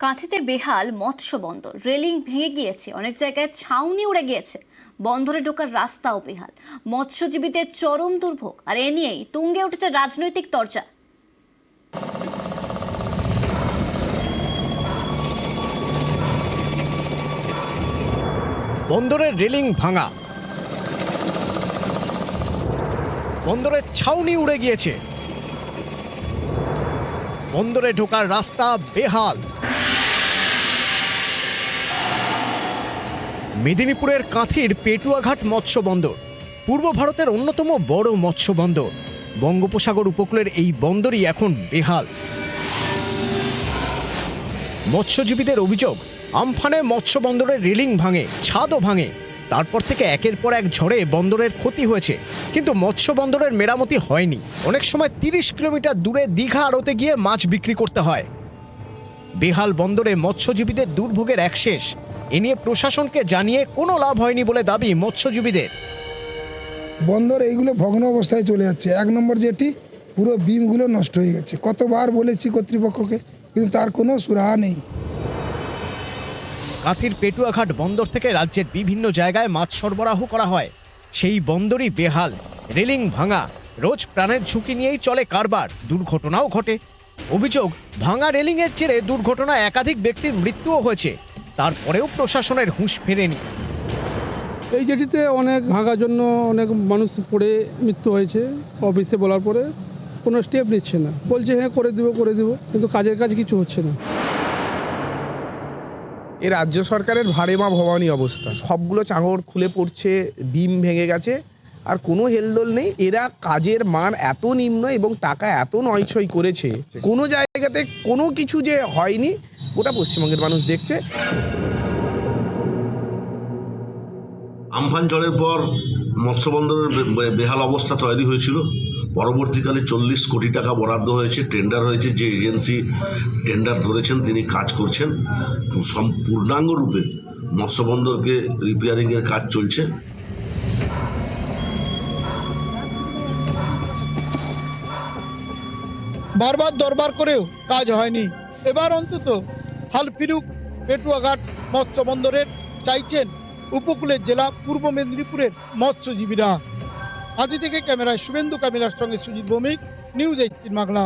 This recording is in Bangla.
কাঁথিতে বেহাল মৎস্য বন্দর, রেলিং ভেঙে গিয়েছে, অনেক জায়গায় ছাউনি উড়ে গিয়েছে, বন্দরে ঢোকার রাস্তাও বেহাল। মৎস্যজীবীদের চরম দুর্ভোগ, আর এ নিয়েই তুঙ্গে উঠেছে রাজনৈতিক তরজা। বন্দরের রেলিং ভাঙা, বন্দরের ছাউনি উড়ে গিয়েছে, বন্দরে ঢোকার রাস্তা বেহাল। মেদিনীপুরের কাঁথির পেটুয়াঘাট মৎস্য বন্দর পূর্ব ভারতের অন্যতম বড় মৎস্য বন্দর। বঙ্গোপসাগর উপকূলের এই বন্দরই এখন বেহাল। মৎস্যজীবীদের অভিযোগ, আমফানে মৎস্য বন্দরের রেলিং ভাঙে, ছাদও ভাঙে। তারপর থেকে একের পর এক ঝড়ে বন্দরের ক্ষতি হয়েছে, কিন্তু মৎস্য বন্দরের মেরামতি হয়নি। অনেক সময় 30 কিলোমিটার দূরে দীঘা আড়তে গিয়ে মাছ বিক্রি করতে হয়। বেহাল বন্দরে মৎস্যজীবীদের দুর্ভোগের এক শেষ। এ নিয়ে প্রশাসনকে জানিয়ে কোনো লাভ হয়নি বলে দাবি মৎস্যজীবীদের। বন্দর এইগুলো ভগ্ন অবস্থায় চলে যাচ্ছে। 1 নম্বর জেটি পুরো বিমগুলো নষ্ট হয়ে গেছে। কতবার বলেছি কর্তৃপক্ষকে, কিন্তু তার কোনো সুরাহা নেই। কাঁথির পেটুয়াঘাট বন্দর থেকে রাজ্যের বিভিন্ন জায়গায় মাছ সরবরাহ করা হয়। সেই বন্দরই বেহাল, রেলিং ভাঙা, রোজ প্রাণের ঝুঁকি নিয়েই চলে কারবার। দুর্ঘটনাও ঘটে। অভিযোগ, ভাঙা রেলিংয়ের জেরে দুর্ঘটনায় একাধিক ব্যক্তির মৃত্যুও হয়েছে। তারপরেও প্রশাসনের হুঁশ ফেরেনি। এই জেটিতে অনেক ভাঙার জন্য অনেক মানুষ পড়ে মৃত্যু হয়েছে। অফিসে বলার পরে কোনো স্টেপ নিচ্ছে না, বলছে হ্যাঁ করে দিব, কিন্তু কাজের কাজ কিছু হচ্ছে না। এ রাজ্য সরকারের ভাড়েমা ভবানী অবস্থা। সবগুলো চাঙড় খুলে পড়ছে, বিম ভেঙে গেছে, আর কোনো হেলদোল নেই। এরা কাজের মান এত নিম্ন এবং টাকা এত নয়ছয় করেছে, কোনো জায়গাতে কোনো কিছু যে হয়নি গোটা পশ্চিমবঙ্গের মানুষ দেখছে। আমফান ঝড়ের পর মৎস্য বন্দরের বেহাল অবস্থা তৈরি হয়েছিল। পরবর্তীকালে 40 কোটি টাকা বরাদ্দ হয়েছে, টেন্ডার হয়েছে। যে এজেন্সি টেন্ডার ধরেছেন তিনি কাজ করছেন। পূর্ণাঙ্গ রূপে মৎস্য বন্দরকে রিপেয়ারিংয়ের কাজ চলছে। বারবার দরবার করেও কাজ হয়নি। এবার অন্তত হাল ফিরুক পেটুয়াঘাট মৎস্য বন্দরের, চাইছেন উপকূলের জেলা পূর্ব মেদিনীপুরের মৎস্যজীবীরা। আদি থেকে ক্যামেরায় শুভেন্দু কামিলার সঙ্গে সুজিত ভৌমিক, নিউজ 18 বাংলা।